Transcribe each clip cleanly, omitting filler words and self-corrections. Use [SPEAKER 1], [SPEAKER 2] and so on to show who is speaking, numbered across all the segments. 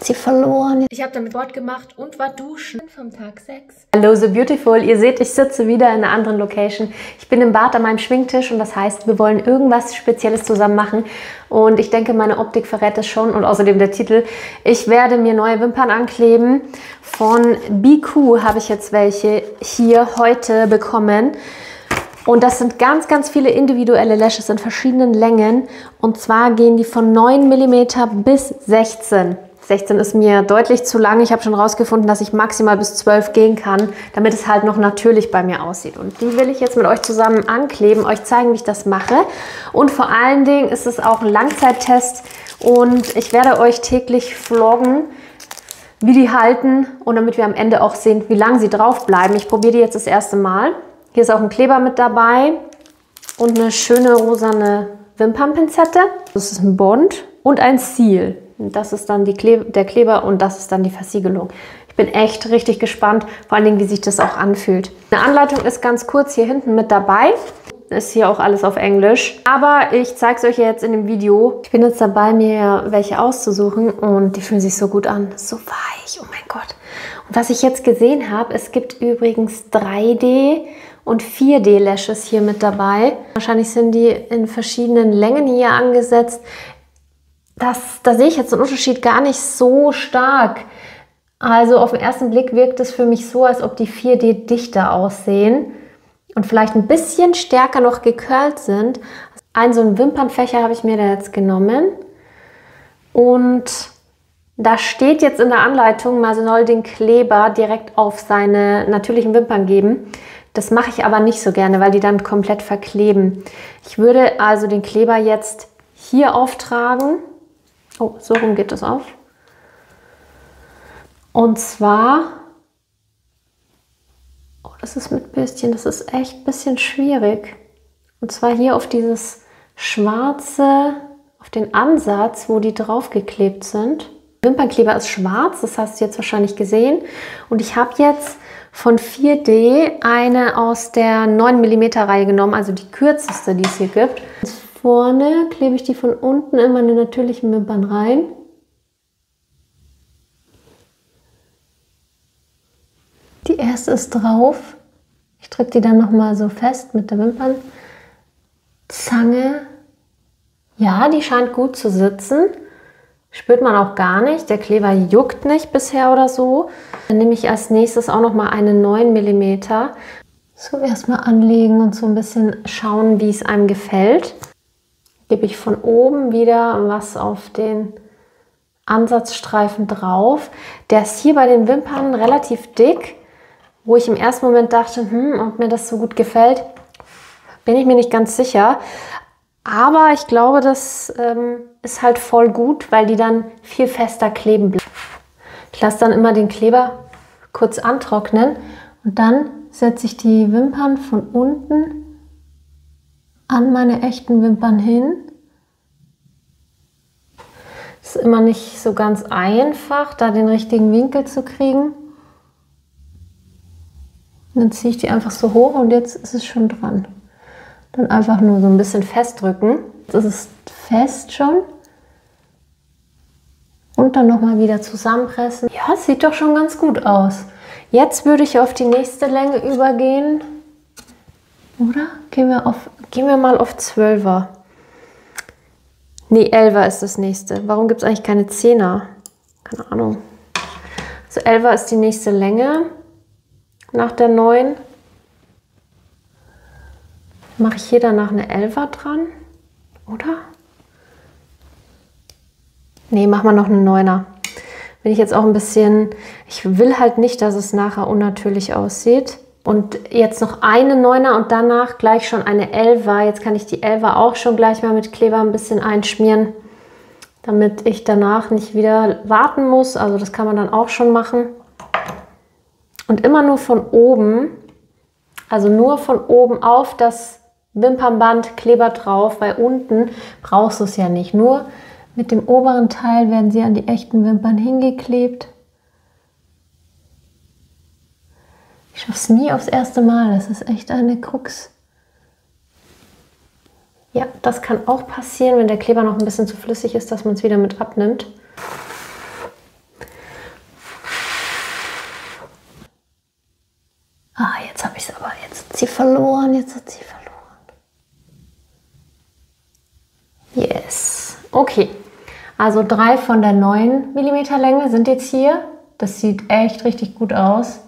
[SPEAKER 1] sie verloren.
[SPEAKER 2] Ich habe damit Sport gemacht und war duschen vom Tag 6.
[SPEAKER 1] Hello, so beautiful. Ihr seht, ich sitze wieder in einer anderen Location. Ich bin im Bad an meinem Schminktisch und das heißt, wir wollen irgendwas Spezielles zusammen machen. Und ich denke, meine Optik verrät es schon und außerdem der Titel. Ich werde mir neue Wimpern ankleben. Von BQ habe ich jetzt welche hier heute bekommen. Und das sind ganz, ganz viele individuelle Lashes in verschiedenen Längen. Und zwar gehen die von 9 mm bis 16. 16 ist mir deutlich zu lang. Ich habe schon rausgefunden, dass ich maximal bis 12 gehen kann, damit es halt noch natürlich bei mir aussieht. Und die will ich jetzt mit euch zusammen ankleben, euch zeigen, wie ich das mache. Und vor allen Dingen ist es auch ein Langzeittest und ich werde euch täglich vloggen, wie die halten und damit wir am Ende auch sehen, wie lange sie drauf bleiben. Ich probiere die jetzt das erste Mal. Hier ist auch ein Kleber mit dabei und eine schöne rosane Wimpernpinzette. Das ist ein Bond und ein Seal. Das ist dann der Kleber und das ist dann die Versiegelung. Ich bin echt richtig gespannt, vor allen Dingen, wie sich das auch anfühlt. Eine Anleitung ist ganz kurz hier hinten mit dabei. Ist hier auch alles auf Englisch. Aber ich zeige es euch jetzt in dem Video. Ich bin jetzt dabei, mir welche auszusuchen und die fühlen sich so gut an. So weich, oh mein Gott. Und was ich jetzt gesehen habe, es gibt übrigens 3D und 4D Lashes hier mit dabei. Wahrscheinlich sind die in verschiedenen Längen hier angesetzt. Da sehe ich jetzt den Unterschied gar nicht so stark. Also auf den ersten Blick wirkt es für mich so, als ob die 4D dichter aussehen und vielleicht ein bisschen stärker noch gecurlt sind. So einen Wimpernfächer habe ich mir da jetzt genommen. Und da steht jetzt in der Anleitung, man soll den Kleber direkt auf seine natürlichen Wimpern geben. Das mache ich aber nicht so gerne, weil die dann komplett verkleben. Ich würde also den Kleber jetzt hier auftragen. Oh, so rum geht das auf. Und zwar, oh, das ist mit Bürstchen, das ist echt ein bisschen schwierig. Und zwar hier auf dieses schwarze, auf den Ansatz, wo die draufgeklebt sind. Wimpernkleber ist schwarz, das hast du jetzt wahrscheinlich gesehen. Und ich habe jetzt von 4D eine aus der 9 mm Reihe genommen, also die kürzeste, die es hier gibt. Vorne klebe ich die von unten in meine natürlichen Wimpern rein. Die erste ist drauf. Ich drücke die dann nochmal so fest mit der Wimpernzange. Ja, die scheint gut zu sitzen. Spürt man auch gar nicht. Der Kleber juckt nicht bisher oder so. Dann nehme ich als nächstes auch nochmal eine 9 mm. So erstmal anlegen und so ein bisschen schauen, wie es einem gefällt. Gebe ich von oben wieder was auf den Ansatzstreifen drauf. Der ist hier bei den Wimpern relativ dick, wo ich im ersten Moment dachte, ob mir das so gut gefällt, bin ich mir nicht ganz sicher. Aber ich glaube, das ist halt voll gut, weil die dann viel fester kleben bleiben. Ich lasse dann immer den Kleber kurz antrocknen und dann setze ich die Wimpern von unten an meine echten Wimpern hin. Es ist immer nicht so ganz einfach, da den richtigen Winkel zu kriegen. Und dann ziehe ich die einfach so hoch und jetzt ist es schon dran. Dann einfach nur so ein bisschen festdrücken. Jetzt ist es fest schon. Und dann nochmal wieder zusammenpressen. Ja, sieht doch schon ganz gut aus. Jetzt würde ich auf die nächste Länge übergehen. Oder? Gehen wir mal auf 12er. Nee, 11er ist das nächste. Warum gibt es eigentlich keine 10er? Keine Ahnung. Also 11er ist die nächste Länge. Nach der 9 mache ich hier danach eine 11er dran. Oder? Nee, machen wir noch eine 9er. Bin ich jetzt auch ein bisschen... Ich will halt nicht, dass es nachher unnatürlich aussieht. Und jetzt noch eine 9er und danach gleich schon eine 11er. Jetzt kann ich die 11er auch schon gleich mal mit Kleber ein bisschen einschmieren, damit ich danach nicht wieder warten muss. Also das kann man dann auch schon machen. Und immer nur von oben, also nur von oben auf das Wimpernband Kleber drauf, weil unten brauchst du es ja nicht. Nur mit dem oberen Teil werden sie an die echten Wimpern hingeklebt. Ich schaffe es nie aufs erste Mal, das ist echt eine Krux. Ja, das kann auch passieren, wenn der Kleber noch ein bisschen zu flüssig ist, dass man es wieder mit abnimmt. hat sie verloren, jetzt hat sie verloren. Yes. Okay, also 3 von der 9 mm Länge sind jetzt hier. Das sieht echt richtig gut aus.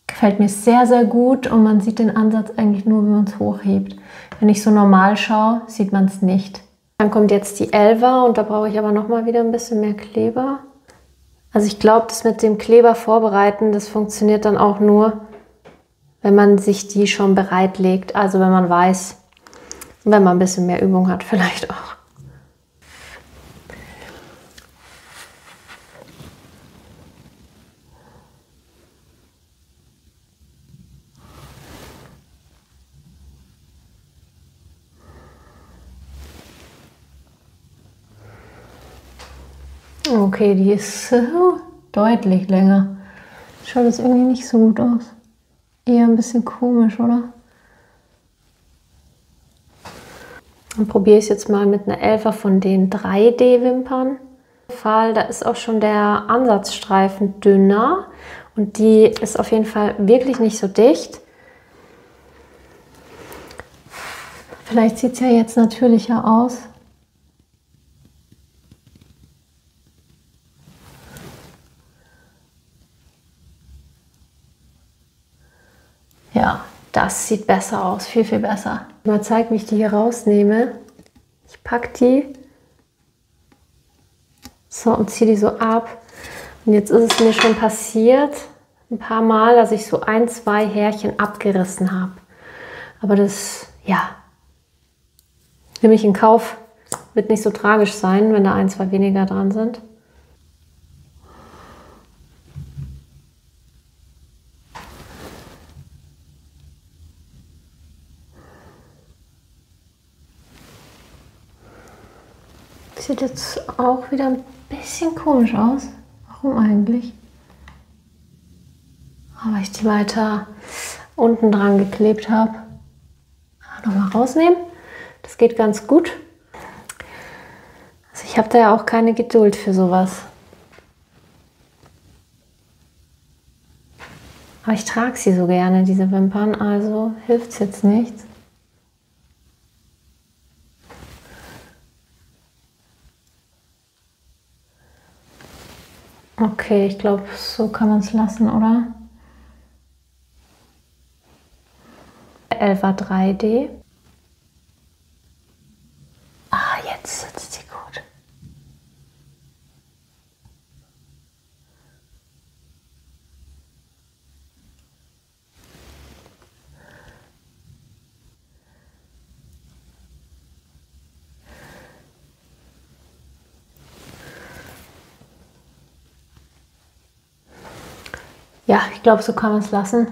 [SPEAKER 1] Gefällt mir sehr, sehr gut und man sieht den Ansatz eigentlich nur, wenn man es hochhebt. Wenn ich so normal schaue, sieht man es nicht. Dann kommt jetzt die 11er und da brauche ich aber nochmal wieder ein bisschen mehr Kleber. Also ich glaube, das mit dem Kleber vorbereiten, das funktioniert dann auch nur, wenn man sich die schon bereitlegt. Also wenn man weiß, wenn man ein bisschen mehr Übung hat, vielleicht auch. Okay, die ist deutlich länger. Schaut jetzt irgendwie nicht so gut aus. Eher ein bisschen komisch, oder? Dann probiere ich es jetzt mal mit einer 11er von den 3D-Wimpern. Da ist auch schon der Ansatzstreifen dünner und die ist auf jeden Fall wirklich nicht so dicht. Vielleicht sieht es ja jetzt natürlicher aus. Ja, das sieht besser aus, viel, viel besser. Mal zeig, wie ich die hier rausnehme. Ich packe die so und ziehe die so ab. Und jetzt ist es mir schon passiert, ein paar Mal, dass ich so 1, 2 Härchen abgerissen habe. Aber das, ja, nehme ich in Kauf. Wird nicht so tragisch sein, wenn da 1, 2 weniger dran sind. Sieht jetzt auch wieder ein bisschen komisch aus. Warum eigentlich? Aber ich die weiter unten dran geklebt habe. Nochmal rausnehmen. Das geht ganz gut. Also ich habe da ja auch keine Geduld für sowas. Aber ich trage sie so gerne, diese Wimpern, also hilft es jetzt nichts. Okay, ich glaube, so kann man es lassen, oder? 11er 3D. Ah, jetzt sitzt sie gut. Ja, ich glaube, so kann man es lassen.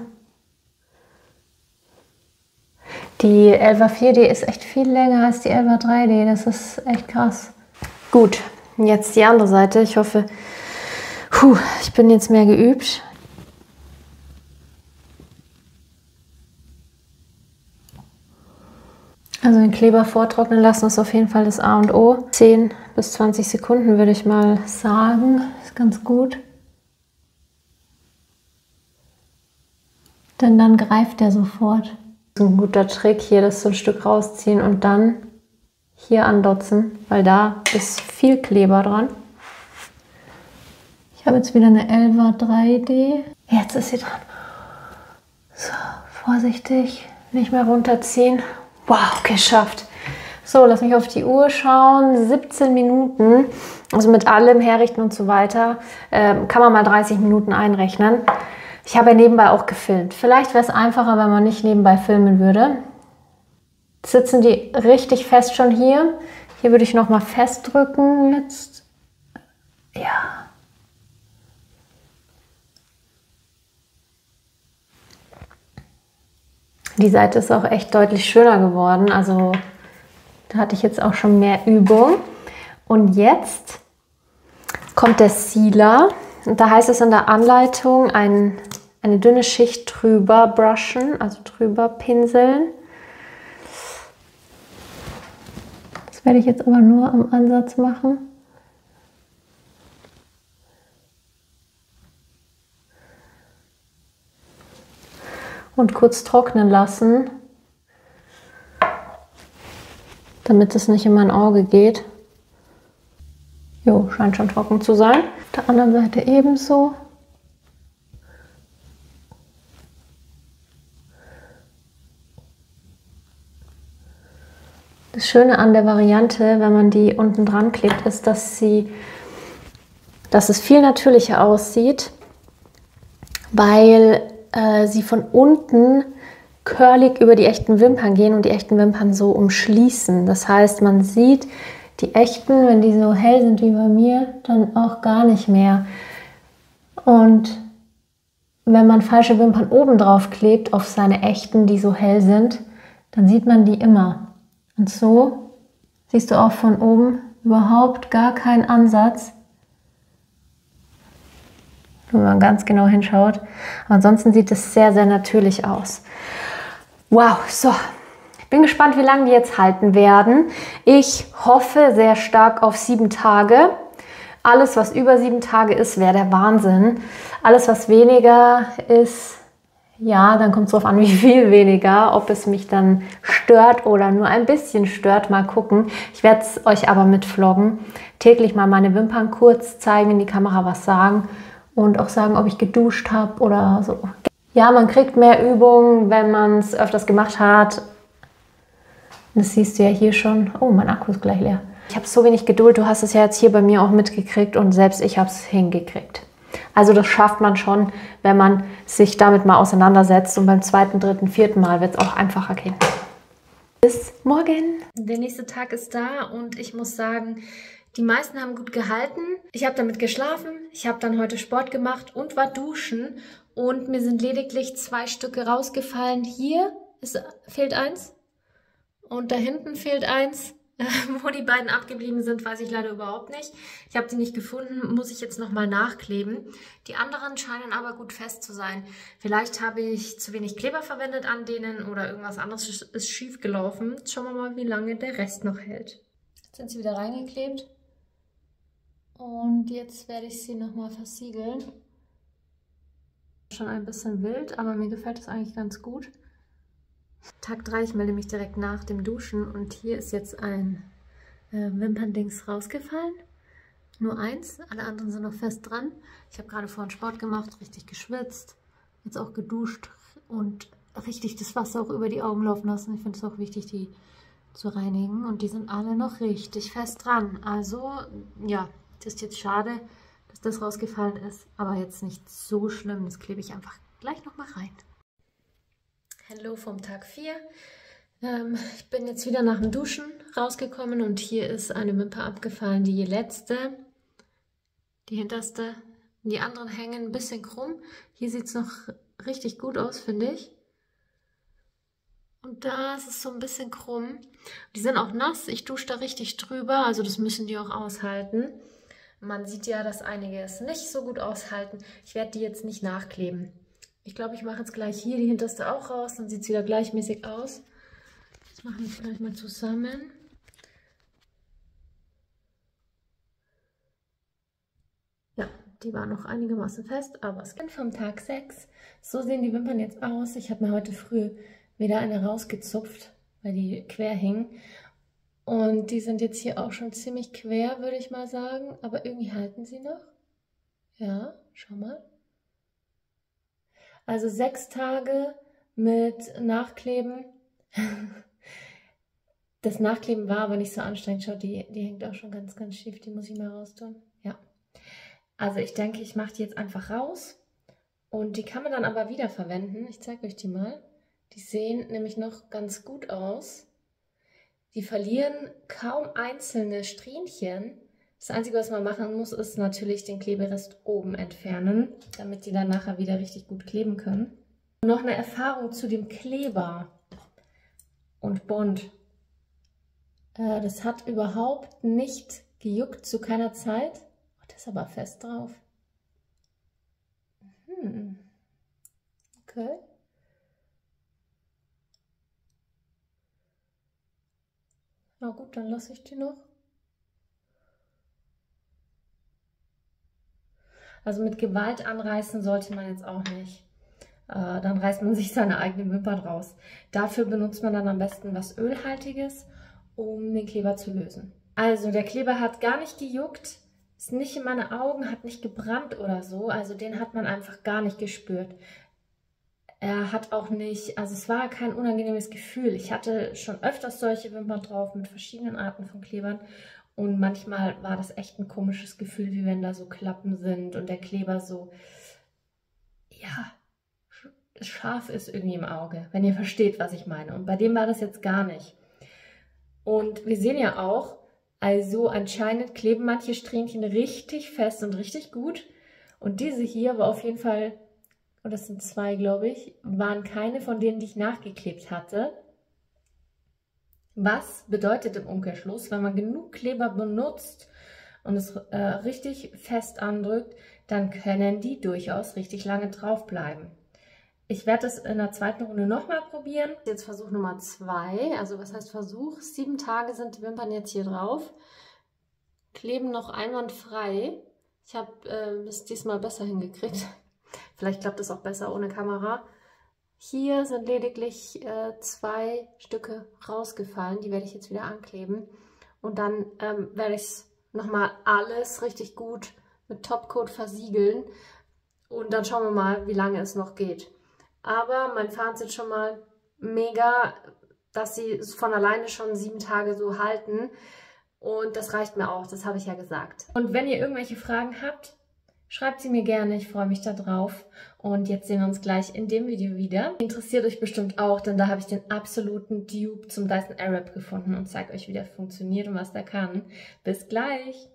[SPEAKER 1] Die 11er 4D ist echt viel länger als die 11er 3D. Das ist echt krass. Gut, jetzt die andere Seite. Ich hoffe, ich bin jetzt mehr geübt. Also den Kleber vortrocknen lassen ist auf jeden Fall das A und O. 10 bis 20 Sekunden würde ich mal sagen. Ist ganz gut. Denn dann greift er sofort. Das ist ein guter Trick, hier das so ein Stück rausziehen und dann hier andotzen, weil da ist viel Kleber dran. Ich habe jetzt wieder eine 11er 3D. Jetzt ist sie dran. So, vorsichtig, nicht mehr runterziehen. Wow, geschafft. So, lass mich auf die Uhr schauen. 17 Minuten, also mit allem herrichten und so weiter, kann man mal 30 Minuten einrechnen. Ich habe ja nebenbei auch gefilmt. Vielleicht wäre es einfacher, wenn man nicht nebenbei filmen würde. Sitzen die richtig fest schon hier. Hier würde ich noch mal festdrücken jetzt. Ja. Die Seite ist auch echt deutlich schöner geworden. Also da hatte ich jetzt auch schon mehr Übung. Und jetzt kommt der Sealer. Und da heißt es in der Anleitung, eine dünne Schicht drüber brushen, also drüber pinseln. Das werde ich jetzt aber nur am Ansatz machen. und kurz trocknen lassen, damit es nicht in mein Auge geht. Jo, scheint schon trocken zu sein. Auf der anderen Seite ebenso. Das Schöne an der Variante, wenn man die unten dran klebt, ist, dass es viel natürlicher aussieht, weil sie von unten curlig über die echten Wimpern gehen und die echten Wimpern so umschließen. Das heißt, man sieht die echten, wenn die so hell sind wie bei mir, dann auch gar nicht mehr. Und wenn man falsche Wimpern oben drauf klebt auf seine echten, die so hell sind, dann sieht man die immer. Und so siehst du auch von oben überhaupt gar keinen Ansatz, wenn man ganz genau hinschaut. Aber ansonsten sieht es sehr, sehr natürlich aus. Wow, so. Ich bin gespannt, wie lange die jetzt halten werden. Ich hoffe sehr stark auf 7 Tage. Alles, was über 7 Tage ist, wäre der Wahnsinn. Alles, was weniger ist, ja, dann kommt es darauf an, wie viel weniger, ob es mich dann stört oder nur ein bisschen stört, mal gucken. Ich werde es euch aber mitvloggen, täglich mal meine Wimpern kurz zeigen, in die Kamera was sagen und auch sagen, ob ich geduscht habe oder so. Ja, man kriegt mehr Übung, wenn man es öfters gemacht hat. Das siehst du ja hier schon. Oh, mein Akku ist gleich leer. Ich habe so wenig Geduld, du hast es ja jetzt hier bei mir auch mitgekriegt und selbst ich habe es hingekriegt. Also das schafft man schon, wenn man sich damit mal auseinandersetzt und beim 2., 3., 4. Mal wird es auch einfacher gehen. Bis morgen!
[SPEAKER 2] Der nächste Tag ist da und ich muss sagen, die meisten haben gut gehalten. Ich habe damit geschlafen, ich habe dann heute Sport gemacht und war duschen und mir sind lediglich 2 Stücke rausgefallen. Hier fehlt eins und da hinten fehlt eins. Wo die beiden abgeblieben sind, weiß ich leider überhaupt nicht. Ich habe die nicht gefunden, muss ich jetzt nochmal nachkleben. Die anderen scheinen aber gut fest zu sein. Vielleicht habe ich zu wenig Kleber verwendet an denen oder irgendwas anderes ist schief gelaufen. Jetzt schauen wir mal, wie lange der Rest noch hält. Jetzt sind sie wieder reingeklebt. Und jetzt werde ich sie nochmal versiegeln. Schon ein bisschen wild, aber mir gefällt das eigentlich ganz gut. Tag 3, ich melde mich direkt nach dem Duschen und hier ist jetzt ein Wimperndings rausgefallen. Nur eins, alle anderen sind noch fest dran. Ich habe gerade vorhin Sport gemacht, richtig geschwitzt, jetzt auch geduscht und richtig das Wasser auch über die Augen laufen lassen. Ich finde es auch wichtig, die zu reinigen und die sind alle noch richtig fest dran. Also ja, das ist jetzt schade, dass das rausgefallen ist, aber jetzt nicht so schlimm. Das klebe ich einfach gleich nochmal rein. Hallo vom Tag 4. Ich bin jetzt wieder nach dem Duschen rausgekommen und hier ist eine Wimper abgefallen, die letzte, die hinterste. Die anderen hängen ein bisschen krumm. Hier sieht es noch richtig gut aus, finde ich. Und da ist es so ein bisschen krumm. Die sind auch nass, ich dusche da richtig drüber, also das müssen die auch aushalten. Man sieht ja, dass einige es nicht so gut aushalten. Ich werde die jetzt nicht nachkleben. Ich glaube, ich mache jetzt gleich hier die hinterste auch raus, dann sieht es wieder gleichmäßig aus. Das machen wir jetzt gleich mal zusammen. Ja, die war noch einigermaßen fest, aber es geht vom Tag 6. So sehen die Wimpern jetzt aus. Ich habe mir heute früh wieder eine rausgezupft, weil die quer hing. Und die sind jetzt hier auch schon ziemlich quer, würde ich mal sagen. Aber irgendwie halten sie noch. Ja, schau mal. Also 6 Tage mit Nachkleben. Das Nachkleben war aber nicht so anstrengend. Schau, die hängt auch schon ganz, ganz schief. Die muss ich mal raustun. Ja. Also ich denke, ich mache die jetzt einfach raus. Und die kann man dann aber wieder verwenden. Ich zeige euch die mal. Die sehen nämlich noch ganz gut aus. Die verlieren kaum einzelne Strähnchen. Das Einzige, was man machen muss, ist natürlich den Kleberest oben entfernen, damit die dann nachher wieder richtig gut kleben können. Und noch eine Erfahrung zu dem Kleber und Bond. Das hat überhaupt nicht gejuckt, zu keiner Zeit. Oh, das ist aber fest drauf. Okay. Na gut, dann lasse ich die noch. Also mit Gewalt anreißen sollte man jetzt auch nicht. Dann reißt man sich seine eigenen Wimpern raus. Dafür benutzt man dann am besten was Ölhaltiges, um den Kleber zu lösen. Also der Kleber hat gar nicht gejuckt, ist nicht in meine Augen, hat nicht gebrannt oder so. Also den hat man einfach gar nicht gespürt. Er hat auch nicht, also es war kein unangenehmes Gefühl. Ich hatte schon öfters solche Wimpern drauf mit verschiedenen Arten von Klebern. Und manchmal war das echt ein komisches Gefühl, wie wenn da so Klappen sind und der Kleber so, ja, scharf ist irgendwie im Auge, wenn ihr versteht, was ich meine. Und bei dem war das jetzt gar nicht. Und wir sehen ja auch, also anscheinend kleben manche Strähnchen richtig fest und richtig gut. Und diese hier war auf jeden Fall, und das sind 2, glaube ich, waren keine von denen, die ich nachgeklebt hatte. Was bedeutet im Umkehrschluss, wenn man genug Kleber benutzt und es richtig fest andrückt, dann können die durchaus richtig lange drauf bleiben. Ich werde es in der zweiten Runde nochmal probieren.
[SPEAKER 1] Jetzt Versuch Nummer 2. Also was heißt Versuch? 7 Tage sind die Wimpern jetzt hier drauf. Kleben noch einwandfrei. Ich habe es diesmal besser hingekriegt. Vielleicht klappt es auch besser ohne Kamera. Hier sind lediglich 2 Stücke rausgefallen. Die werde ich jetzt wieder ankleben. Und dann werde ich es nochmal alles richtig gut mit Topcoat versiegeln. Und dann schauen wir mal, wie lange es noch geht. Aber mein Fazit schon mal mega, dass sie von alleine schon 7 Tage so halten. Und das reicht mir auch, das habe ich ja gesagt.
[SPEAKER 2] Und wenn ihr irgendwelche Fragen habt, schreibt sie mir gerne, ich freue mich da drauf. Und jetzt sehen wir uns gleich in dem Video wieder. Interessiert euch bestimmt auch, denn da habe ich den absoluten Dupe zum Dyson Airwrap gefunden und zeige euch, wie der funktioniert und was der kann. Bis gleich!